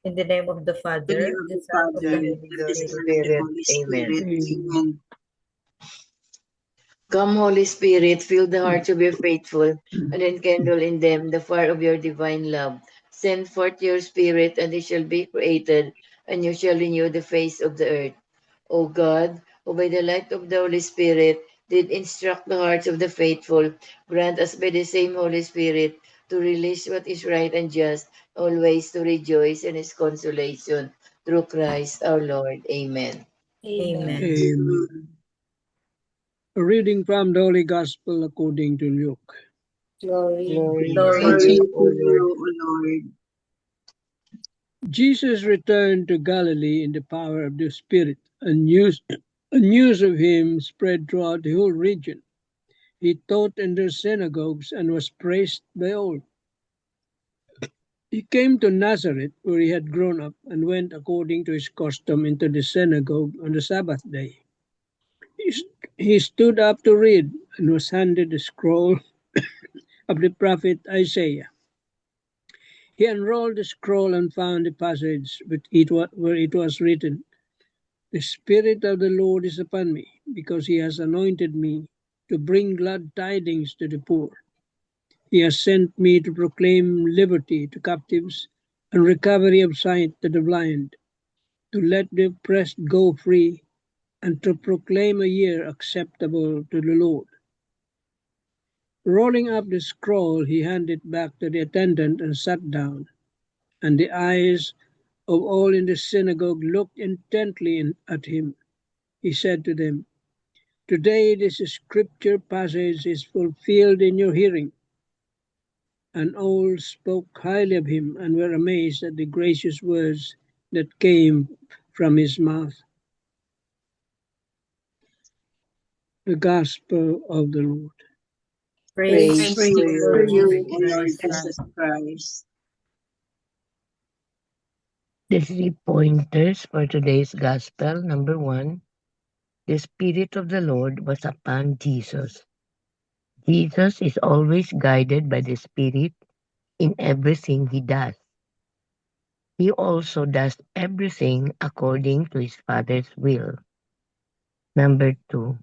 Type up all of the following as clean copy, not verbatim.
In the name of the In the Father, name of the the Son, of Father, the and Holy of the Spirit. Son, and the Spirit. Holy Amen. Spirit. Amen. Come, Holy Spirit, fill the hearts of your faithful, and enkindle in them the fire of your divine love. Send forth your Spirit, and they shall be created, and you shall renew the face of the earth. O God, who by the light of the Holy Spirit did instruct the hearts of the faithful, grant us by the same Holy Spirit to release what is right and just, always to rejoice in his consolation. Through Christ our Lord. Amen. Amen. Amen. A reading from the Holy Gospel according to Luke. Glory, Glory glory to Glory to you, to O you. Lord. you, O Lord. Jesus returned to Galilee in the power of the Spirit, and news of him spread throughout the whole region. He taught in their synagogues and was praised by all. He came to Nazareth, where he had grown up, and went according to his custom into the synagogue on the Sabbath day. He stood up to read and was handed the scroll of the prophet Isaiah. He unrolled the scroll and found the passage where it was written, "The Spirit of the Lord is upon me, because he has anointed me to bring glad tidings to the poor. He has sent me to proclaim liberty to captives and recovery of sight to the blind, to let the oppressed go free, and to proclaim a year acceptable to the Lord." Rolling up the scroll, he handed it back to the attendant and sat down. And the eyes of all in the synagogue looked intently at him. He said to them, "Today this scripture passage is fulfilled in your hearing." And all spoke highly of him and were amazed at the gracious words that came from his mouth. The Gospel of the Lord. Praise Praise Praise to to you, you, to Lord Lord you, Jesus O Jesus Lord Christ. Christ. Jesus Christ. The 3 pointers for today's Gospel. Number 1, the Spirit of the Lord was upon Jesus. Jesus is always guided by the Spirit in everything he does. He also does everything according to his Father's will. Number 2,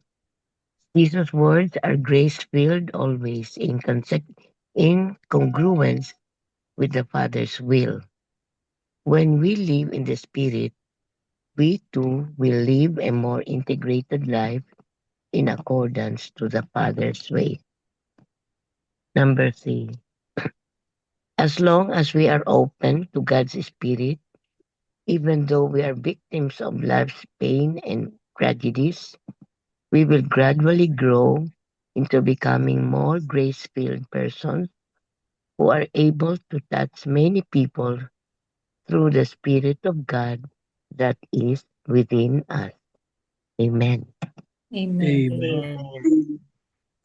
Jesus' words are grace-filled, always in congruence with the Father's will. When we live in the Spirit, we too will live a more integrated life in accordance to the Father's way. Number 3, as long as we are open to God's Spirit, even though we are victims of life's pain and tragedies, we will gradually grow into becoming more grace-filled persons who are able to touch many people through the Spirit of God that is within us. Amen. Amen. Amen. Amen.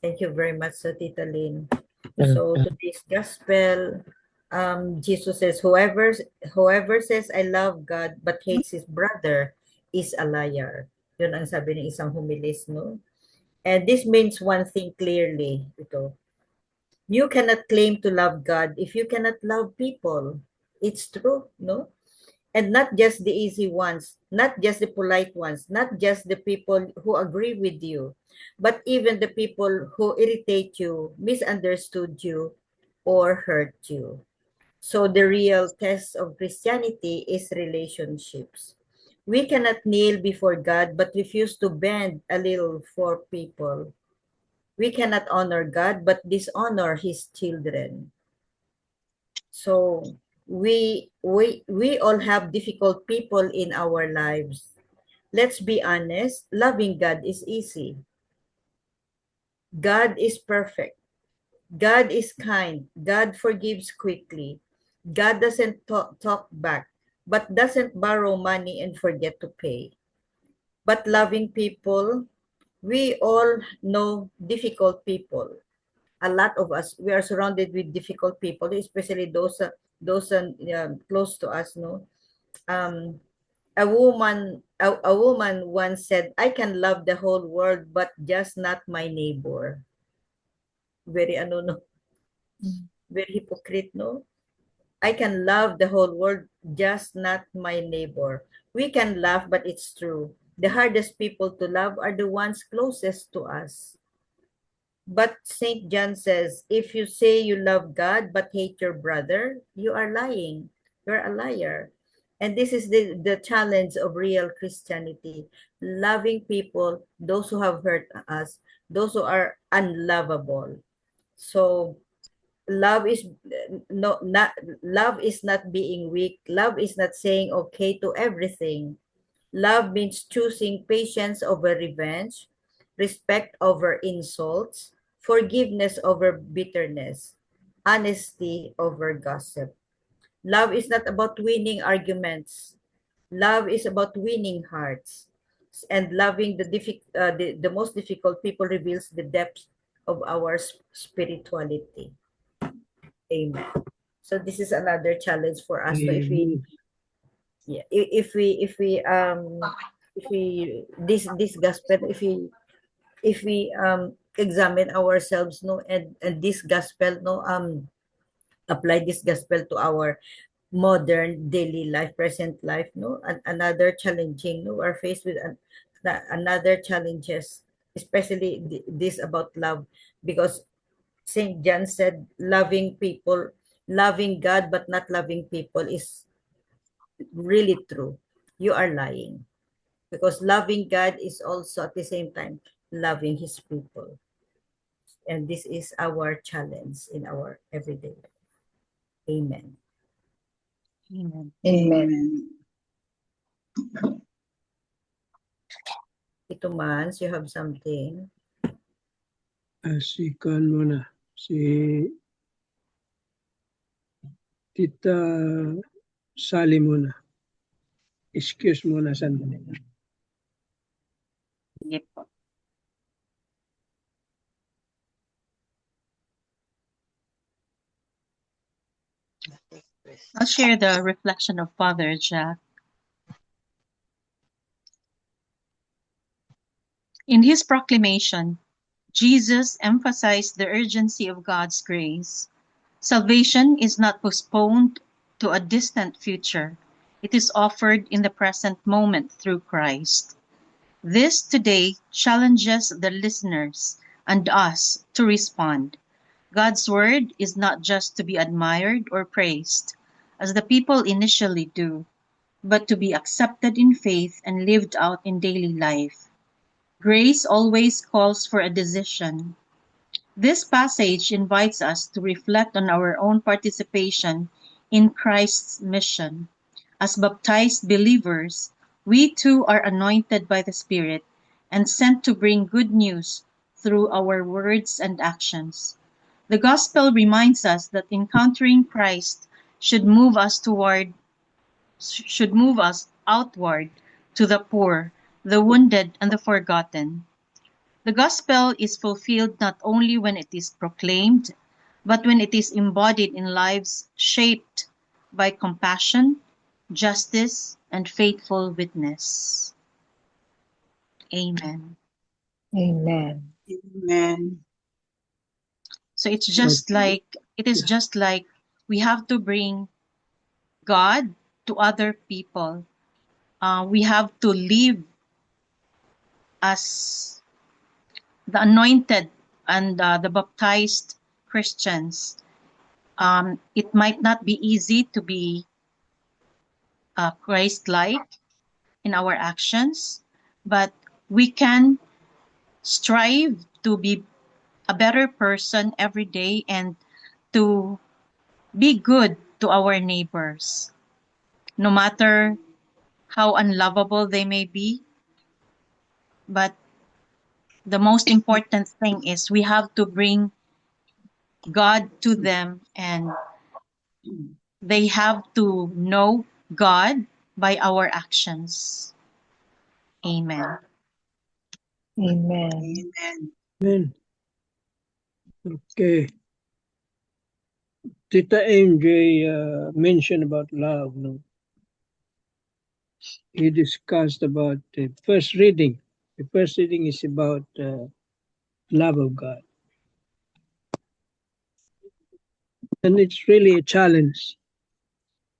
Thank you very much, Tita Lynn. Well So done. today's gospel, Jesus says, whoever says I love God but hates his brother is a liar. Yun ang sabi ng isang humilis, no? And this means one thing clearly. Ito, you cannot claim to love God if you cannot love people. It's true, no? And not just the easy ones, not just the polite ones, not just the people who agree with you, but even the people who irritate you, misunderstood you, or hurt you. So the real test of Christianity is relationships. We cannot kneel before God but refuse to bend a little for people. We cannot honor God but dishonor his children. So we all have difficult people in our lives. Let's be honest, loving God is easy. God is perfect. God is kind. God forgives quickly. God doesn't talk back, but doesn't borrow money and forget to pay. But loving people, we all know difficult people. A lot of us, we are surrounded with difficult people, especially those close to us, no? um a woman once said, I can love the whole world but just not my neighbor. Very ano, no, very hypocrite, no? I can love the whole world, just not my neighbor. We can laugh, but it's true. The hardest people to love are the ones closest to us. But St. John says, if you say you love God but hate your brother, you are lying. You're a liar. And this is the challenge of real Christianity. Loving people, those who have hurt us, those who are unlovable. So love is love is not being weak. Love is not saying okay to everything. Love means choosing patience over revenge, respect over insults, forgiveness over bitterness, honesty over gossip. Love is not about winning arguments. Love is about winning hearts. And loving the most difficult people reveals the depth of our spirituality. Amen. So this is another challenge for us. So if we, Amen. yeah, if we this gospel, if we examine ourselves, no, and this gospel, no, apply this gospel to our modern daily life, present life, no, and another challenging, no, we're faced with another challenges, especially this about love, because St. John said, loving people, loving God but not loving people is really true. You are lying. Because loving God is also at the same time loving His people. And this is our challenge in our everyday life. Amen. Amen. Amen. Ito Mans, you have something? Si Kan muna. Si Tita Sally muna. Excuse muna sandali. Sige po. I'll share the reflection of Father Jack. In his proclamation, Jesus emphasized the urgency of God's grace. Salvation is not postponed to a distant future. It is offered in the present moment through Christ. This today challenges the listeners and us to respond. God's word is not just to be admired or praised, as the people initially do, but to be accepted in faith and lived out in daily life. Grace always calls for a decision. This passage invites us to reflect on our own participation in Christ's mission. As baptized believers, we too are anointed by the Spirit and sent to bring good news through our words and actions. The gospel reminds us that encountering Christ should move us outward to the poor, the wounded, and the forgotten. The gospel is fulfilled not only when it is proclaimed, but when it is embodied in lives shaped by compassion, justice, and faithful witness. Amen. Amen. Amen. So it is just like we have to bring God to other people. We have to live as the anointed and the baptized Christians. It might not be easy to be Christ-like in our actions, but we can strive to be a better person every day and to be good to our neighbors, no matter how unlovable they may be. But the most important thing is we have to bring God to them, and they have to know God by our actions. Amen. Amen. Amen. Amen. Okay. Tita MJ mentioned about love. No? He discussed about the first reading. The first reading is about love of God. And it's really a challenge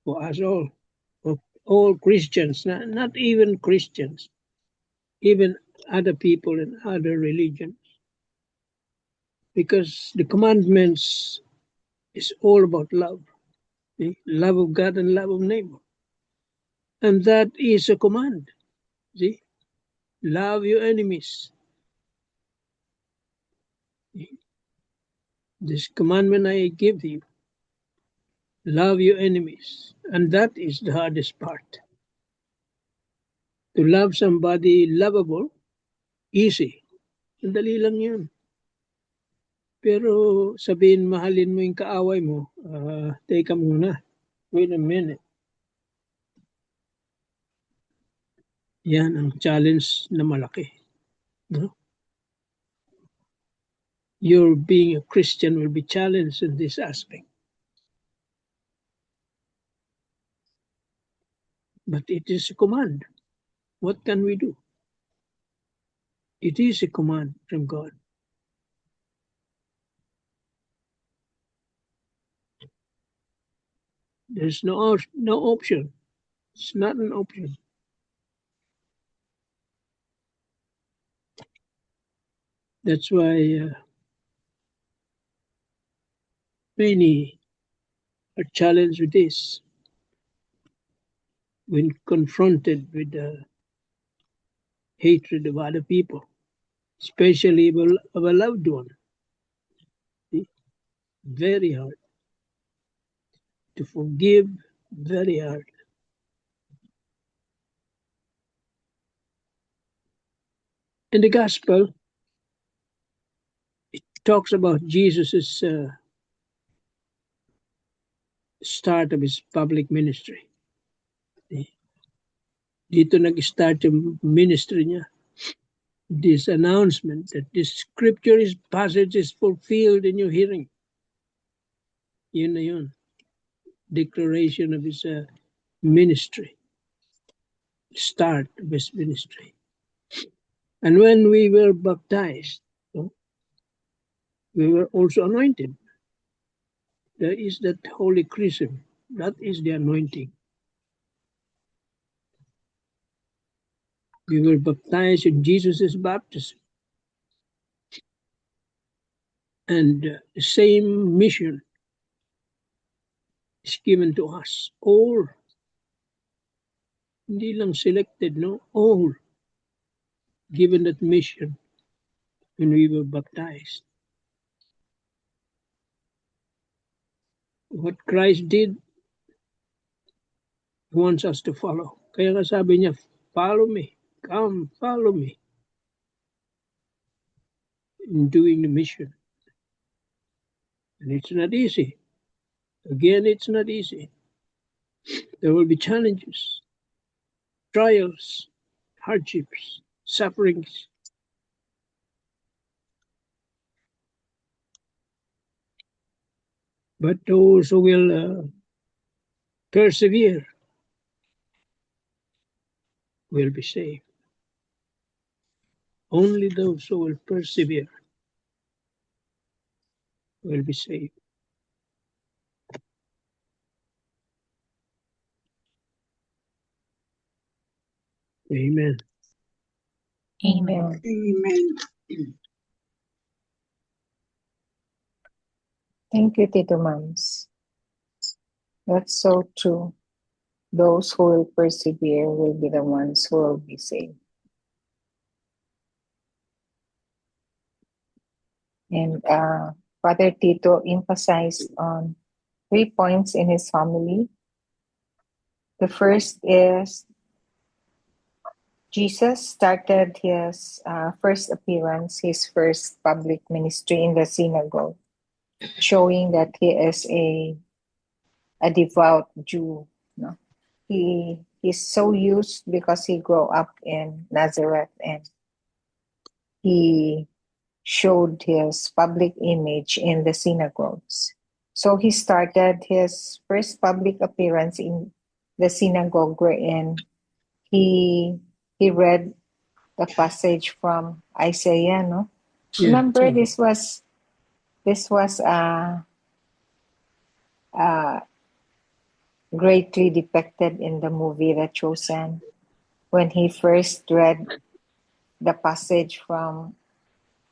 for us all Christians, not even Christians, even other people in other religions. Because the commandments is all about love, love of God and love of neighbor. And that is a command. See, love your enemies. This commandment I give you, love your enemies. And that is the hardest part. To love somebody lovable, easy. Sandali lang yun. Pero sabihin mahalin mo yung kaaway mo, teka muna, wait a minute. Yan ang challenge na malaki. No? Your being a Christian will be challenged in this aspect. But it is a command. What can we do? It is a command from God. There's no option. It's not an option. That's why many are challenged with this when confronted with the hatred of other people, especially of a loved one. See? Very hard. To forgive, very hard. In the gospel, it talks about Jesus' start of his public ministry. Dito nag-start yung ministry niya. This announcement that this scripture is passage is fulfilled in your hearing. Yun na yun. Declaration of his ministry. Start of his ministry. And when we were baptized, we were also anointed. There is that holy chrism. That is the anointing. We were baptized in Jesus' baptism. And the same mission is given to us. All. Hindi lang selected, no? All. Given that mission when we were baptized. What Christ did, He wants us to follow. Kaya nga sabi niya, follow me. Come, follow me. In doing the mission. And it's not easy. Again, it's not easy. There will be challenges, trials, hardships, sufferings. But those who will persevere will be saved. Only those who will persevere will be saved. Amen. Amen. Amen. Thank you, Tito Mams. That's so true. Those who will persevere will be the ones who will be saved. And Father Tito emphasized on 3 points in his homily. The first is Jesus started his first appearance, his first public ministry in the synagogue, showing that he is a devout Jew. No? He's so used because he grew up in Nazareth and he showed his public image in the synagogues. So he started his first public appearance in the synagogue wherein he read the passage from Isaiah, no? Yeah, Remember, true. this was greatly depicted in the movie The Chosen when he first read the passage from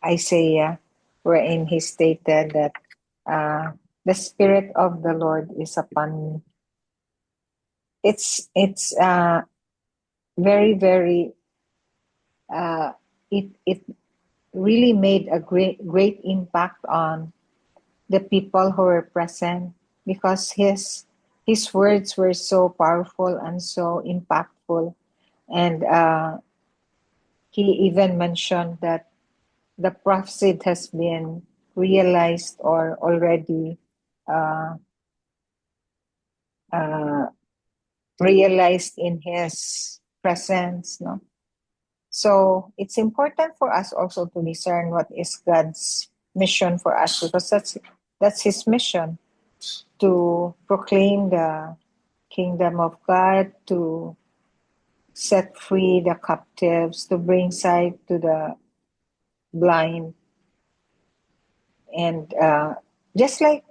Isaiah, wherein he stated that the Spirit of the Lord is upon me. It's very very it really made a great impact on the people who were present because his words were so powerful and so impactful, and he even mentioned that the prophet has been realized or already uh, uh, realized in his presence, no? So it's important for us also to discern what is God's mission for us because that's his mission, to proclaim the kingdom of God, to set free the captives, to bring sight to the blind. And just like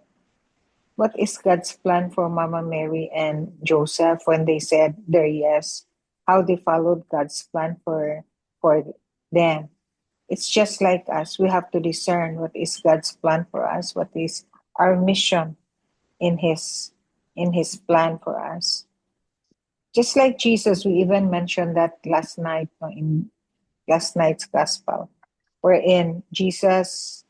what is God's plan for Mama Mary and Joseph when they said their yes, how they followed God's plan for them. It's just like us. We have to discern what is God's plan for us, what is our mission in his plan for us. Just like Jesus, we even mentioned that last night, no, in last night's gospel, wherein Jesus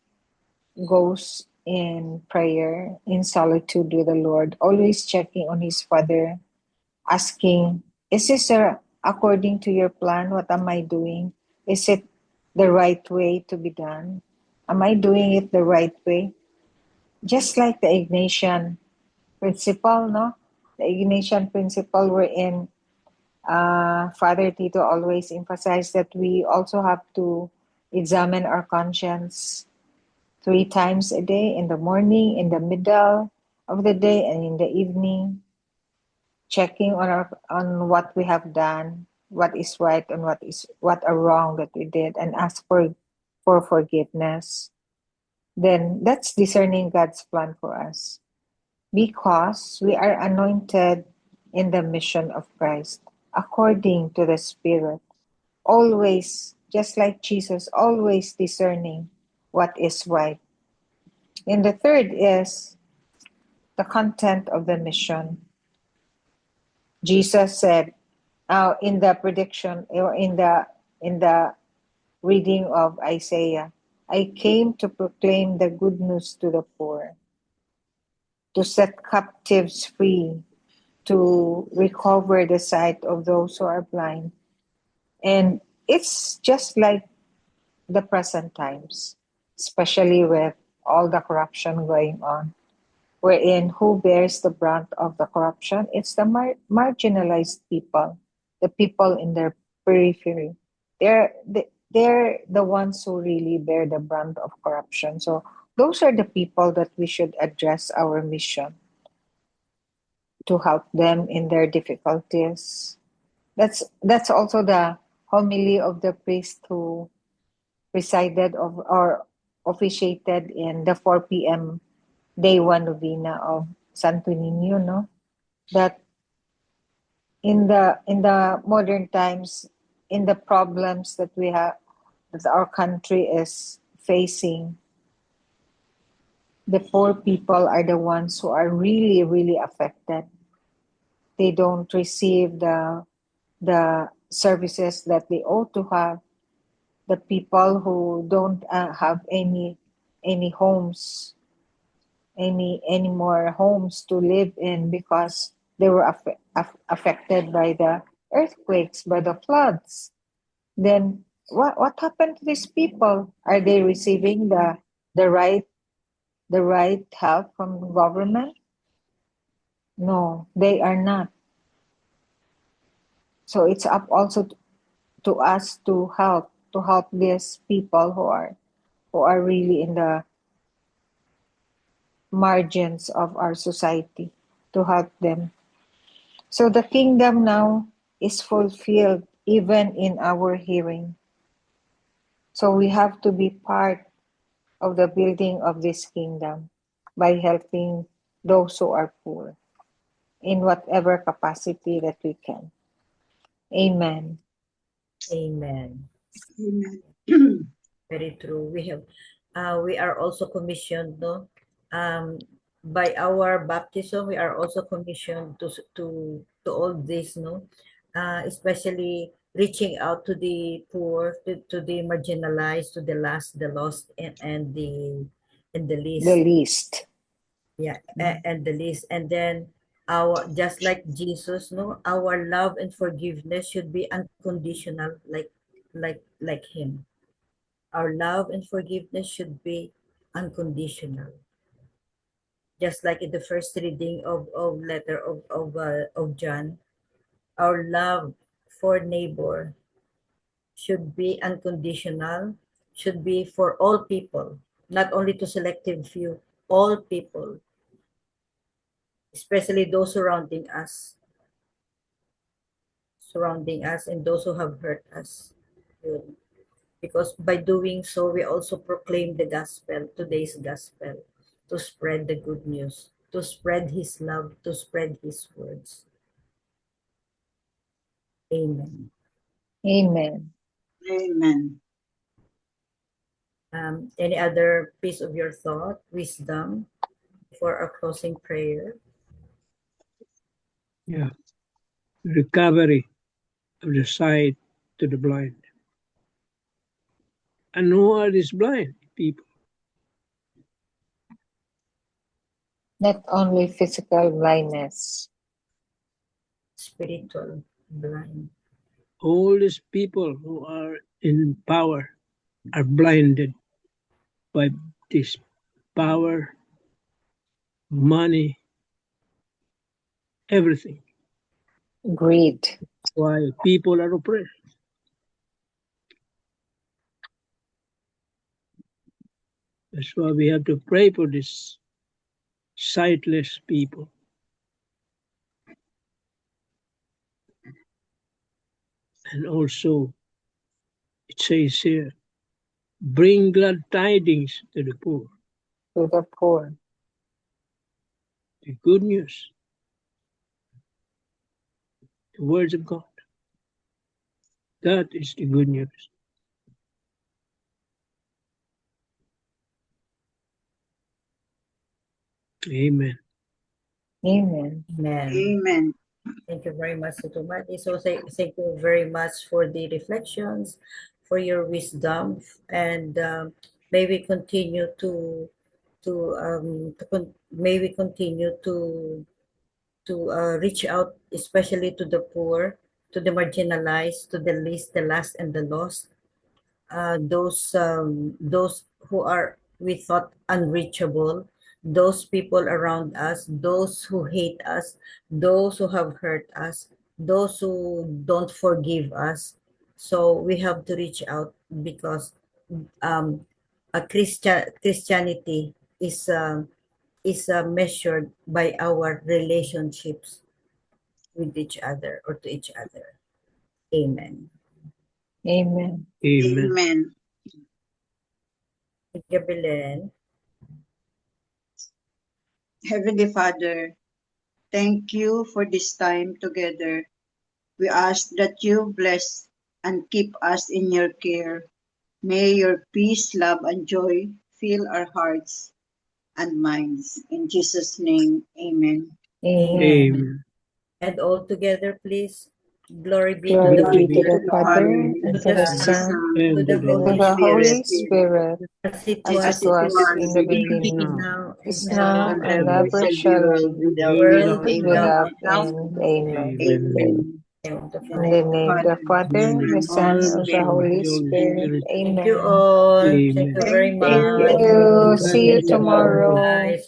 goes in prayer, in solitude with the Lord, always checking on his Father, asking, is this according to your plan? What am I doing? Is it the right way to be done? Am I doing it the right way? Just like the Ignatian principle, no? The Ignatian principle wherein Father Tito always emphasized that we also have to examine our conscience 3 times a day, in the morning, in the middle of the day, and in the evening, checking on what we have done, what is right and what are wrong that we did, and ask for forgiveness. Then that's discerning God's plan for us, because we are anointed in the mission of Christ according to the Spirit, always, just like Jesus, always discerning what is right. And the third is the content of the mission. Jesus said in the prediction or in the reading of Isaiah, I came to proclaim the good news to the poor, to set captives free, to recover the sight of those who are blind. And it's just like the present times, especially with all the corruption going on, wherein who bears the brunt of the corruption? It's the marginalized people, the people in their periphery. They're the ones who really bear the brunt of corruption. So those are the people that we should address our mission to help them in their difficulties. That's also the homily of the priest who presided of or officiated in the 4 p.m. Day 1 novena of Santo Niño, no? That in the modern times, in the problems that we have, that our country is facing, the poor people are the ones who are really, really affected. They don't receive the services that they ought to have. The people who don't have any homes, any more homes to live in because they were affected by the earthquakes, by the floods. Then what happened to these people? Are they receiving the right help from the government? No, they are not. So it's up also to us to help these people who are really in the margins of our society, to help them. So the kingdom now is fulfilled even in our hearing. So we have to be part of the building of this kingdom by helping those who are poor. in whatever capacity that we can. Amen. Amen. Amen. Very true. We are also commissioned, no? By our baptism, we are also commissioned to all this, no? Especially reaching out to the poor, to the marginalized, to the last, the lost, and the least. The least. Yeah, and the least. And then just like Jesus, no, our love and forgiveness should be unconditional, like him. Our love and forgiveness should be unconditional. Just like in the first reading of letter of John, our love for neighbor should be unconditional, should be for all people, not only to selective few, all people, especially those surrounding us and those who have hurt us. Yun. Because by doing so, we also proclaim the gospel, today's gospel, to spread the good news, to spread his love, to spread his words. Amen. Amen. Amen. Any other piece of your thought, wisdom, for our closing prayer? Yeah. Recovery of the sight to the blind. And who are these blind people? Not only physical blindness. Spiritual blind. All these people who are in power are blinded by this power, money, everything. Greed. Why people are oppressed. That's why we have to pray for these sightless people. And also, it says here, bring glad tidings to the poor. To the poor. The good news. The words of God. That is the good news. Amen. Amen. Amen. Amen. Thank you very much, Tito Mati. So thank you very much for the reflections, for your wisdom, and may we continue to reach out, especially to the poor, to the marginalized, to the least, the last, and the lost. Those who are we thought unreachable, those people around us, those who hate us, those who have hurt us, those who don't forgive us. So we have to reach out because Christianity is measured by our relationships with each other or to each other. Amen. Amen. Amen. Amen. Thank you, Belen. Heavenly Father, thank you for this time together. We ask that you bless and keep us in your care. May your peace, love, and joy fill our hearts and minds. In Jesus' name, amen. Amen. Amen. And all together, please. Glory be Glory to be the to the Father, and to the Son, to And the the to Holy the Holy Spirit, Spirit, as it as it was was in the beginning, beginning, now, is and now, ever. and ever shall be, without World end. without without end. Amen. Amen. end. In the name of the Father, the Son, and the Holy Spirit. Thank you Amen. all. Thank you Amen. very Thank Thank much. you. God See you bless you all. tomorrow. Guys.